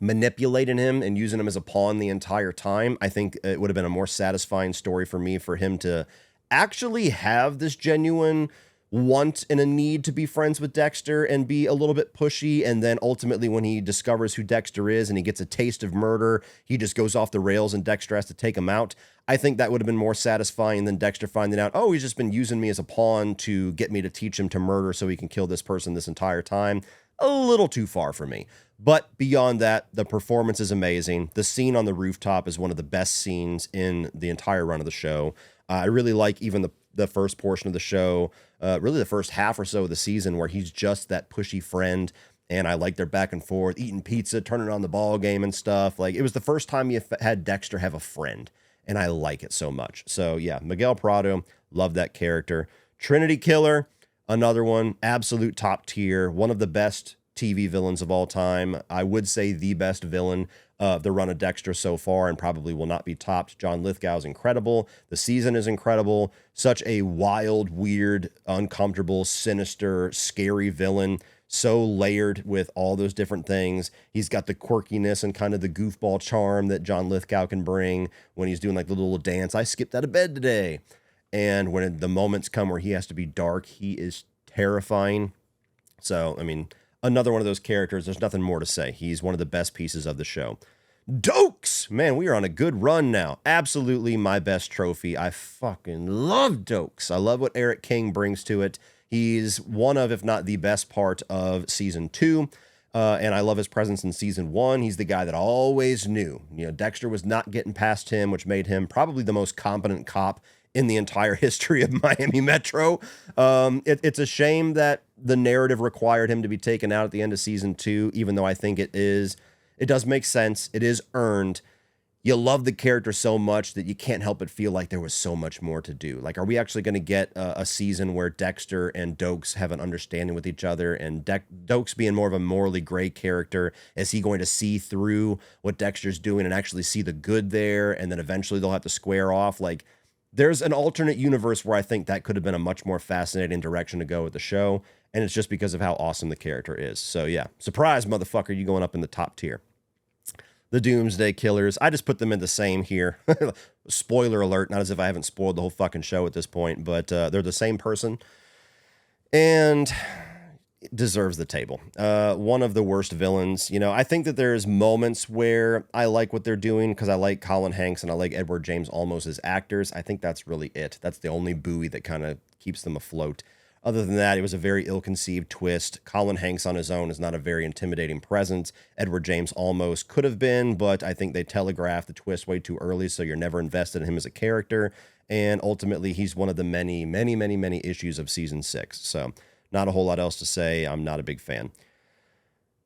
manipulating him and using him as a pawn the entire time. I think it would have been a more satisfying story for me for him to actually have this genuine want and a need to be friends with Dexter and be a little bit pushy, and then ultimately when he discovers who Dexter is and he gets a taste of murder, he just goes off the rails and Dexter has to take him out. I think that would have been more satisfying than Dexter finding out, oh, he's just been using me as a pawn to get me to teach him to murder so he can kill this person this entire time. A little too far for me. But beyond that, the performance is amazing. The scene on the rooftop is one of the best scenes in the entire run of the show. I really like even the first portion of the show, really the first half or so of the season, where he's just that pushy friend, and I like their back and forth, eating pizza, turning on the ball game and stuff. Like, it was the first time you had Dexter have a friend, and I like it so much. So yeah, Miguel Prado, love that character. Trinity Killer, another one, absolute top tier, one of the best TV villains of all time. I would say the best villain of the run of Dexter so far, and probably will not be topped. John Lithgow's incredible. The season is incredible. Such a wild, weird, uncomfortable, sinister, scary villain. So layered with all those different things. He's got the quirkiness and kind of the goofball charm that John Lithgow can bring when he's doing like the little dance. I skipped out of bed today. And when the moments come where he has to be dark, he is terrifying. So, I mean, another one of those characters, there's nothing more to say. He's one of the best pieces of the show. Dokes! Man, we are on a good run now. Absolutely my best trophy. I fucking love Dokes. I love what Eric King brings to it. He's one of, if not the best part of season 2. And I love his presence in season 1. He's the guy that always knew. Dexter was not getting past him, which made him probably the most competent cop in the entire history of Miami Metro. It's a shame that the narrative required him to be taken out at the end of season 2, even though I think it does make sense. It is earned. You love the character so much that you can't help but feel like there was so much more to do. Like, are we actually going to get a season where Dexter and Dokes have an understanding with each other, and Dokes being more of a morally gray character, is he going to see through what Dexter's doing and actually see the good there, and then eventually they'll have to square off? Like, there's an alternate universe where I think that could have been a much more fascinating direction to go with the show, and it's just because of how awesome the character is. So yeah, surprise, motherfucker, you going up in the top tier. The Doomsday Killers, I just put them in the same here. Spoiler alert, not as if I haven't spoiled the whole fucking show at this point, but they're the same person, and deserves the table. One of the worst villains. I think that there's moments where I like what they're doing because I like Colin Hanks and I like Edward James Olmos as actors. I think that's really it. That's the only buoy that kind of keeps them afloat. Other than that, it was a very ill-conceived twist. Colin Hanks on his own is not a very intimidating presence. Edward James Olmos could have been, but I think they telegraphed the twist way too early, so you're never invested in him as a character. And ultimately, he's one of the many, many, many, many issues of season 6. So not a whole lot else to say. I'm not a big fan.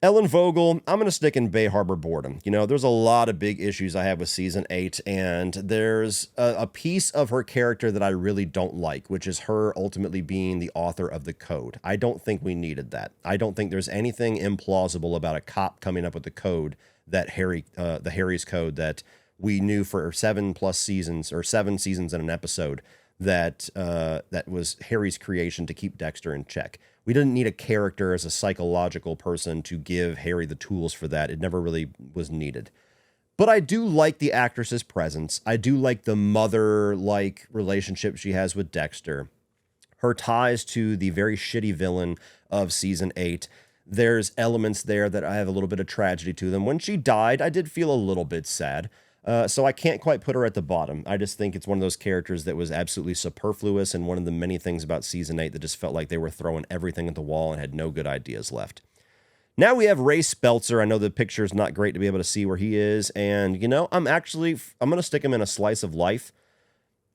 Ellen Vogel, I'm going to stick in Bay Harbor boredom. You know, there's a lot of big issues I have with season 8, and there's a piece of her character that I really don't like, which is her ultimately being the author of the code. I don't think we needed that. I don't think there's anything implausible about a cop coming up with the code that the Harry's code that we knew for 7+ seasons, or 7 seasons in an episode, that was Harry's creation to keep Dexter in check. We didn't need a character as a psychological person to give Harry the tools for that. It never really was needed. But I do like the actress's presence. I do like the mother-like relationship she has with Dexter. Her ties to the very shitty villain of season 8. There's elements there that I have a little bit of tragedy to them. When she died, I did feel a little bit sad. So I can't quite put her at the bottom. I just think it's one of those characters that was absolutely superfluous, and one of the many things about season 8 that just felt like they were throwing everything at the wall and had no good ideas left. Now we have Ray Speltzer. I know the picture is not great to be able to see where he is, and, you know, I'm going to stick him in a slice of life.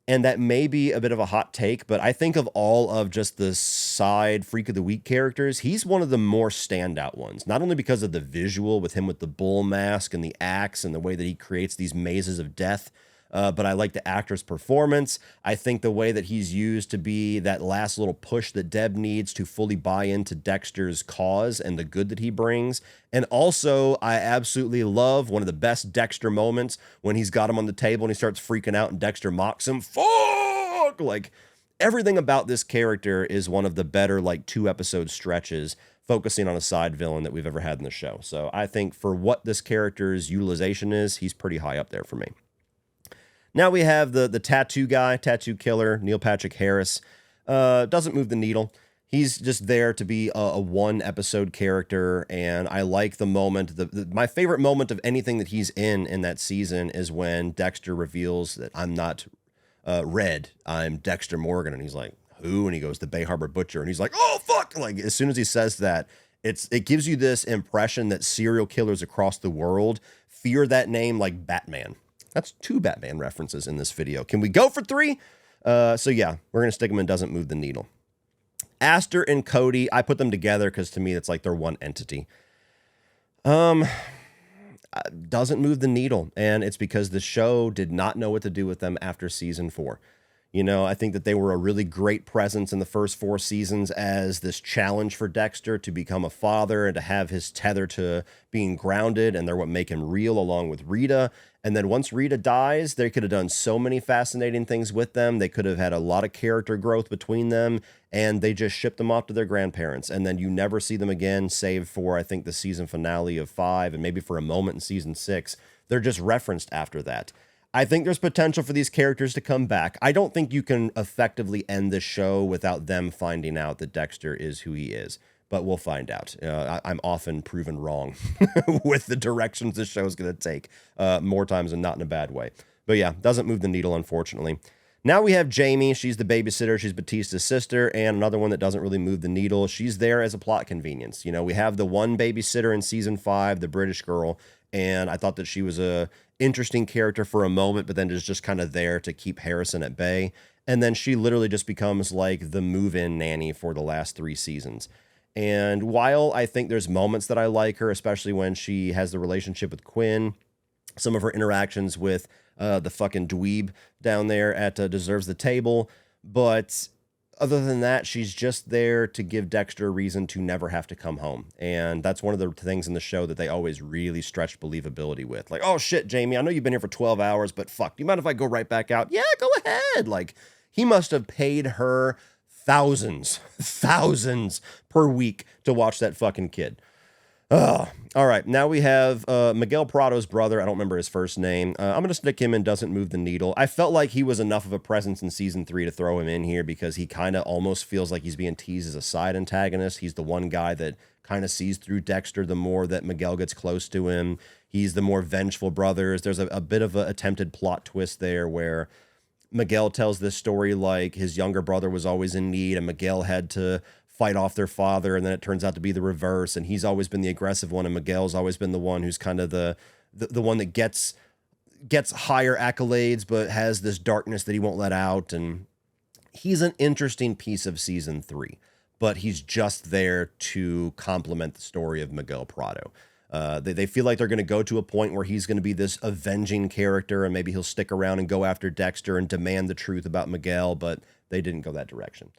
And that may be a bit of a hot take, but I think of all of just the side Freak of the Week characters, he's one of the more standout ones. Not only because of the visual with him with the bull mask and the axe and the way that he creates these mazes of death, but I like the actor's performance. I think the way that he's used to be that last little push that Deb needs to fully buy into Dexter's cause and the good that he brings. And also, I absolutely love one of the best Dexter moments when he's got him on the table and he starts freaking out and Dexter mocks him. Fuck! Like, everything about this character is one of the better, like, 2-episode stretches focusing on a side villain that we've ever had in the show. So I think for what this character's utilization is, he's pretty high up there for me. Now we have the tattoo guy, tattoo killer, Neil Patrick Harris. Doesn't move the needle. He's just there to be a 1-episode character, and I like the moment. My favorite moment of anything that he's in that season is when Dexter reveals that I'm not Red, I'm Dexter Morgan, and he's like, who? And he goes, the Bay Harbor Butcher, and he's like, oh, fuck! Like, as soon as he says that, it gives you this impression that serial killers across the world fear that name like Batman. That's 2 Batman references in this video. Can we go for 3? So yeah, we're going to stick them in Doesn't Move the Needle. Aster and Cody, I put them together because to me, it's like they're one entity. Doesn't move the needle. And it's because the show did not know what to do with them after season 4. You know, I think that they were a really great presence in the first 4 seasons as this challenge for Dexter to become a father and to have his tether to being grounded, and they're what make him real along with Rita. And then once Rita dies, they could have done so many fascinating things with them. They could have had a lot of character growth between them, and they just shipped them off to their grandparents. And then you never see them again, save for, I think, the season finale of 5, and maybe for a moment in season 6. They're just referenced after that. I think there's potential for these characters to come back. I don't think you can effectively end this show without them finding out that Dexter is who he is, but we'll find out. I'm often proven wrong with the directions this show is going to take, more times than not in a bad way. But yeah, doesn't move the needle, unfortunately. Now we have Jamie. She's the babysitter. She's Batista's sister, and another one that doesn't really move the needle. She's there as a plot convenience. You know, we have the one babysitter in season 5, the British girl, and I thought that she was a interesting character for a moment, but then is just kind of there to keep Harrison at bay. And then she literally just becomes like the move-in nanny for the last 3 seasons. And while I think there's moments that I like her, especially when she has the relationship with Quinn, some of her interactions with the fucking dweeb down there at Deserves the Table, but other than that, she's just there to give Dexter a reason to never have to come home. And that's one of the things in the show that they always really stretch believability with. Like, oh shit, Jamie, I know you've been here for 12 hours, but fuck, do you mind if I go right back out? Yeah, go ahead. Like, he must have paid her thousands per week to watch that fucking kid. Oh, all right. Now we have Miguel Prado's brother. I don't remember his first name. I'm going to stick him in Doesn't Move the Needle. I felt like he was enough of a presence in season 3 to throw him in here because he kind of almost feels like he's being teased as a side antagonist. He's the one guy that kind of sees through Dexter the more that Miguel gets close to him. He's the more vengeful brothers. There's a bit of an attempted plot twist there where Miguel tells this story like his younger brother was always in need and Miguel had to fight off their father, and then it turns out to be the reverse, and he's always been the aggressive one, and Miguel's always been the one who's kind of the one that gets higher accolades, but has this darkness that he won't let out, and he's an interesting piece of season 3. but he's just there to complement the story of Miguel Prado. They feel like they're going to go to a point where he's going to be this avenging character, and maybe he'll stick around and go after Dexter and demand the truth about Miguel, but they didn't go that direction.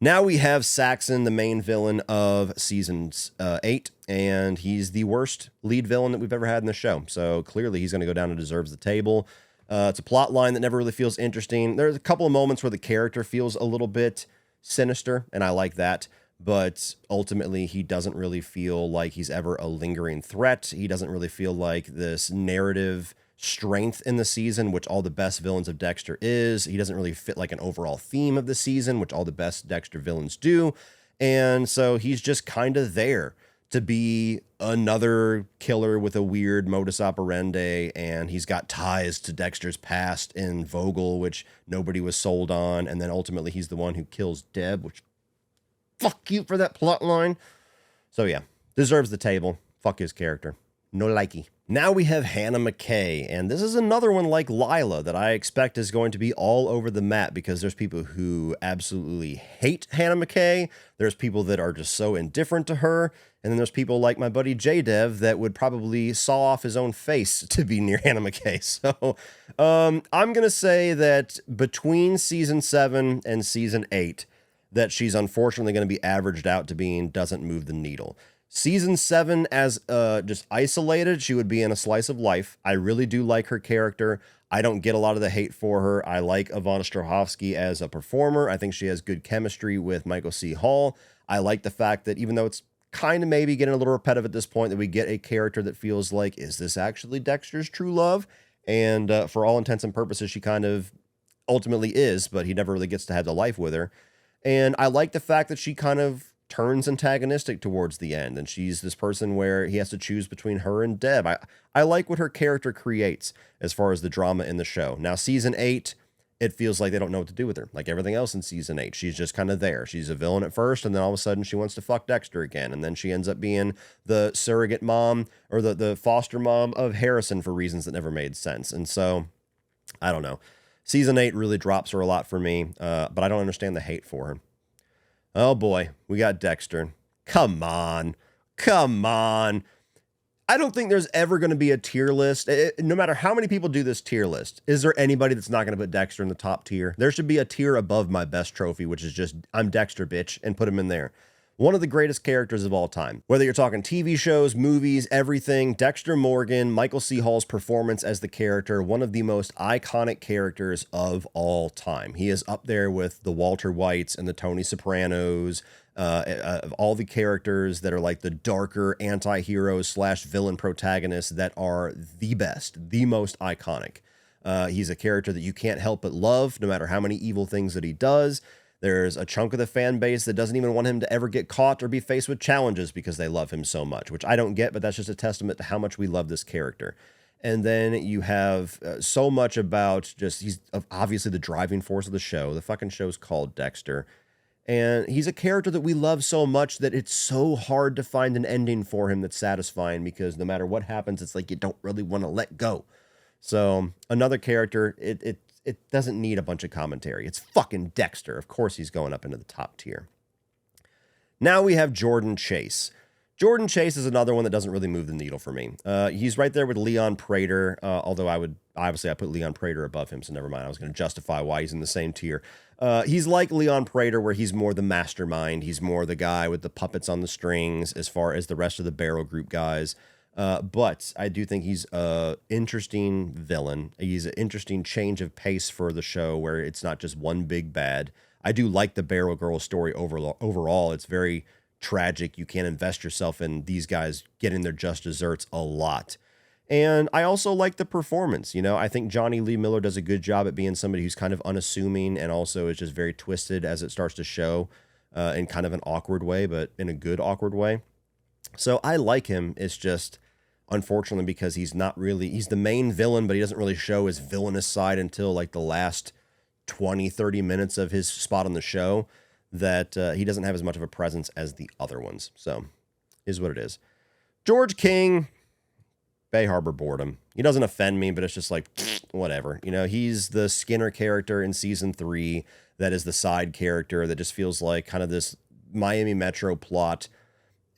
Now we have Saxon, the main villain of season 8, and he's the worst lead villain that we've ever had in the show. So clearly he's going to go down and deserves the table. It's a plot line that never really feels interesting. There's a couple of moments where the character feels a little bit sinister, and I like that. But ultimately, he doesn't really feel like he's ever a lingering threat. He doesn't really feel like this narrative strength in the season, which all the best villains of Dexter is. He doesn't really fit like an overall theme of the season, which all the best Dexter villains do. And so he's just kind of there to be another killer with a weird modus operandi, and he's got ties to Dexter's past in Vogel, which nobody was sold on, and then ultimately he's the one who kills Deb, which fuck you for that plot line. So yeah, deserves the table. Fuck his character. No likey. Now we have Hannah McKay, and this is another one like Lila that I expect is going to be all over the map because there's people who absolutely hate Hannah McKay. There's people that are just so indifferent to her. And then there's people like my buddy J-Dev that would probably saw off his own face to be near Hannah McKay. So I'm going to say that between season 7 and season 8, that she's unfortunately going to be averaged out to being doesn't move the needle. Season 7 as just isolated, she would be in a slice of life. I really do like her character. I don't get a lot of the hate for her. I like Ivana Strahovski as a performer. I think she has good chemistry with Michael C. Hall. I like the fact that even though it's kind of maybe getting a little repetitive at this point, that we get a character that feels like, is this actually Dexter's true love? And for all intents and purposes, she kind of ultimately is, but he never really gets to have the life with her. And I like the fact that she kind of turns antagonistic towards the end, and she's this person where he has to choose between her and Deb. I like what her character creates as far as the drama in the show. Now, season 8, it feels like they don't know what to do with her. Like everything else in season 8, she's just kind of there. She's a villain at first, and then all of a sudden she wants to fuck Dexter again, and then she ends up being the surrogate mom or the foster mom of Harrison for reasons that never made sense. And so, I don't know. Season 8 really drops her a lot for me, but I don't understand the hate for her. Oh boy, we got Dexter. Come on. Come on. I don't think there's ever going to be a tier list. No matter how many people do this tier list, is there anybody that's not going to put Dexter in the top tier? There should be a tier above my best trophy, which is just, I'm Dexter, bitch, and put him in there. One of the greatest characters of all time. Whether you're talking TV shows, movies, everything, Dexter Morgan, Michael C. Hall's performance as the character, one of the most iconic characters of all time. He is up there with the Walter Whites and the Tony Sopranos, of all the characters that are like the darker anti-heroes / villain protagonists that are the best, the most iconic. He's a character that you can't help but love, no matter how many evil things that he does. There's a chunk of the fan base that doesn't even want him to ever get caught or be faced with challenges because they love him so much, which I don't get, but that's just a testament to how much we love this character. And then you have so much about just, he's obviously the driving force of the show. The fucking show's called Dexter. And he's a character that we love so much that it's so hard to find an ending for him that's satisfying because no matter what happens, it's like you don't really want to let go. So another character, it doesn't need a bunch of commentary. It's fucking Dexter. Of course he's going up into the top tier. Now we have Jordan Chase. Jordan Chase is another one that doesn't really move the needle for me. He's right there with Leon Prater, although I put Leon Prater above him, so never mind. I was going to justify why he's in the same tier. He's like Leon Prater, where he's more the mastermind. He's more the guy with the puppets on the strings as far as the rest of the Barrel Group guys. But I do think he's an interesting villain. He's an interesting change of pace for the show where it's not just one big bad. I do like the Barrel Girl story overall. It's very tragic. You can't invest yourself in these guys getting their just desserts a lot. And I also like the performance. You know, I think Johnny Lee Miller does a good job at being somebody who's kind of unassuming and also is just very twisted as it starts to show in kind of an awkward way, but in a good awkward way. So I like him. It's just, unfortunately, because he's the main villain, but he doesn't really show his villainous side until like the last 20, 30 minutes of his spot on the show, that he doesn't have as much of a presence as the other ones. So, is what it is. George King, Bay Harbor boredom. He doesn't offend me, but it's just like, whatever. You know, he's the Skinner character in season 3 that is the side character that just feels like kind of this Miami Metro plot.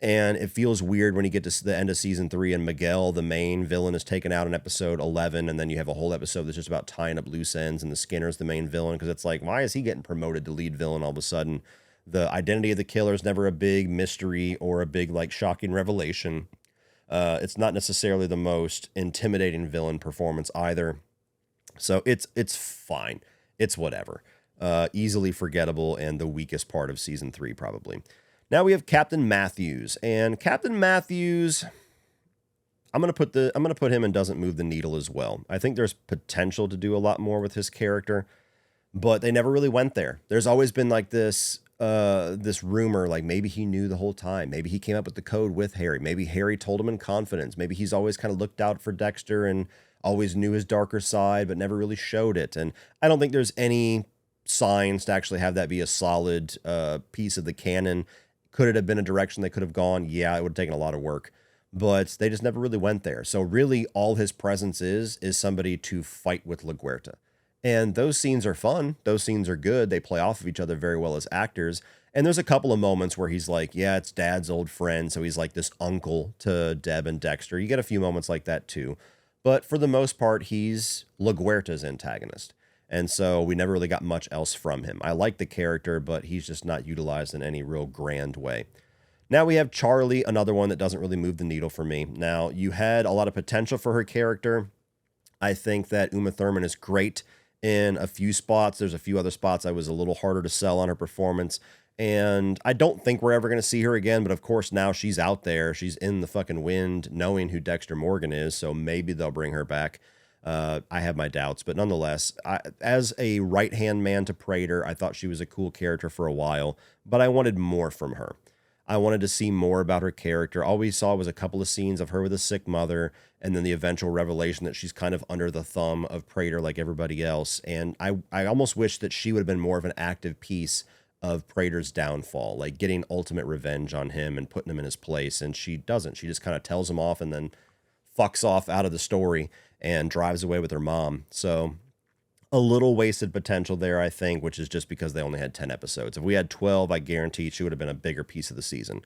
And it feels weird when you get to the end of season 3 and Miguel, the main villain, is taken out in episode 11. And then you have a whole episode that's just about tying up loose ends and the Skinner's the main villain. Because it's like, why is he getting promoted to lead villain all of a sudden? The identity of the killer is never a big mystery or a big, like, shocking revelation. It's not necessarily the most intimidating villain performance either. So it's fine. It's whatever. Easily forgettable and the weakest part of season 3 probably. Now we have Captain Matthews, and Captain Matthews, I'm gonna put him in doesn't move the needle as well. I think there's potential to do a lot more with his character, but they never really went there. There's always been like this rumor, like maybe he knew the whole time. Maybe he came up with the code with Harry. Maybe Harry told him in confidence. Maybe he's always kind of looked out for Dexter and always knew his darker side, but never really showed it. And I don't think there's any signs to actually have that be a solid piece of the canon. Could it have been a direction they could have gone? Yeah, it would have taken a lot of work, but they just never really went there. So really all his presence is somebody to fight with LaGuerta. And those scenes are fun. Those scenes are good. They play off of each other very well as actors. And there's a couple of moments where he's like, yeah, it's Dad's old friend. So he's like this uncle to Deb and Dexter. You get a few moments like that too. But for the most part, he's LaGuerta's antagonist. And so we never really got much else from him. I like the character, but he's just not utilized in any real grand way. Now we have Charlie, another one that doesn't really move the needle for me. Now, you had a lot of potential for her character. I think that Uma Thurman is great in a few spots. There's a few other spots I was a little harder to sell on her performance. And I don't think we're ever going to see her again. But of course, now she's out there. She's in the fucking wind knowing who Dexter Morgan is. So maybe they'll bring her back. I have my doubts, but nonetheless, as a right-hand man to Prater, I thought she was a cool character for a while, but I wanted more from her. I wanted to see more about her character. All we saw was a couple of scenes of her with a sick mother, and then the eventual revelation that she's kind of under the thumb of Prater like everybody else. And I almost wish that she would have been more of an active piece of Prater's downfall, like getting ultimate revenge on him and putting him in his place. And she doesn't. She just kind of tells him off and then fucks off out of the story and drives away with her mom. So a little wasted potential there, I think, which is just because they only had 10 episodes. If we had 12, I guarantee she would have been a bigger piece of the season.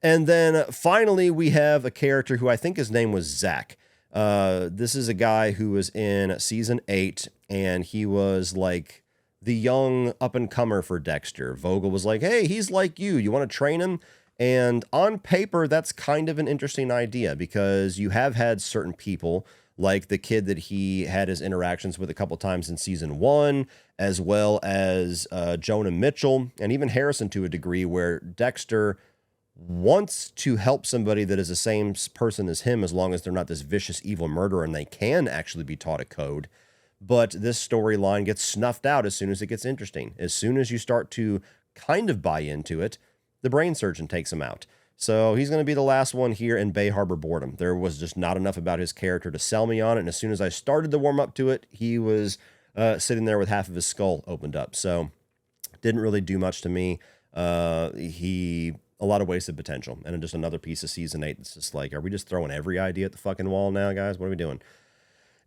And then finally, we have a character who I think his name was Zach. This is a guy who was in season 8, and he was like the young up-and-comer for Dexter. Vogel was like, hey, he's like you. You want to train him? And on paper, that's kind of an interesting idea because you have had certain people like the kid that he had his interactions with a couple times in season 1, as well as Jonah Mitchell, and even Harrison to a degree, where Dexter wants to help somebody that is the same person as him, as long as they're not this vicious, evil murderer and they can actually be taught a code. But this storyline gets snuffed out as soon as it gets interesting. As soon as you start to kind of buy into it, the brain surgeon takes him out. So he's going to be the last one here in Bay Harbor Boredom. There was just not enough about his character to sell me on it. And as soon as I started to warm up to it, he was sitting there with half of his skull opened up. So didn't really do much to me. A lot of wasted potential. And just another piece of season 8. It's just like, are we just throwing every idea at the fucking wall now, guys? What are we doing?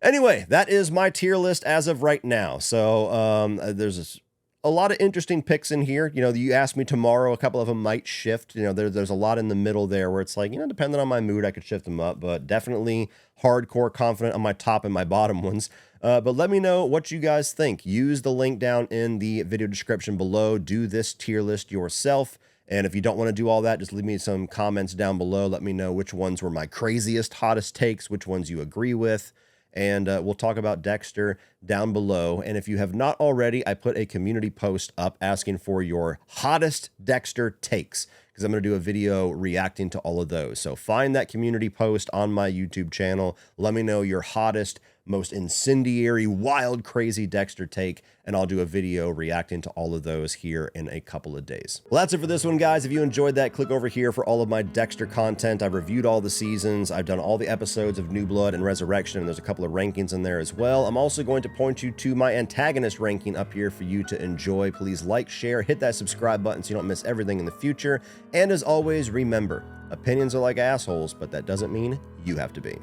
Anyway, that is my tier list as of right now. So there's a lot of interesting picks in here. You know, you ask me tomorrow, a couple of them might shift. You know, there's a lot in the middle there where it's like, you know, depending on my mood, I could shift them up, but definitely hardcore confident on my top and my bottom ones. But let me know what you guys think. Use the link down in the video description below. Do this tier list yourself. And if you don't want to do all that, just leave me some comments down below. Let me know which ones were my craziest, hottest takes, which ones you agree with. And we'll talk about Dexter down below. And if you have not already, I put a community post up asking for your hottest Dexter takes, because I'm going to do a video reacting to all of those. So find that community post on my YouTube channel. Let me know your hottest, most incendiary, wild, crazy Dexter take, and I'll do a video reacting to all of those here in a couple of days. Well, that's it for this one, guys. If you enjoyed that, click over here for all of my Dexter content. I've reviewed all the seasons. I've done all the episodes of New Blood and Resurrection, and there's a couple of rankings in there as well. I'm also going to point you to my antagonist ranking up here for you to enjoy. Please like, share, hit that subscribe button so you don't miss everything in the future. And as always, remember, opinions are like assholes, but that doesn't mean you have to be.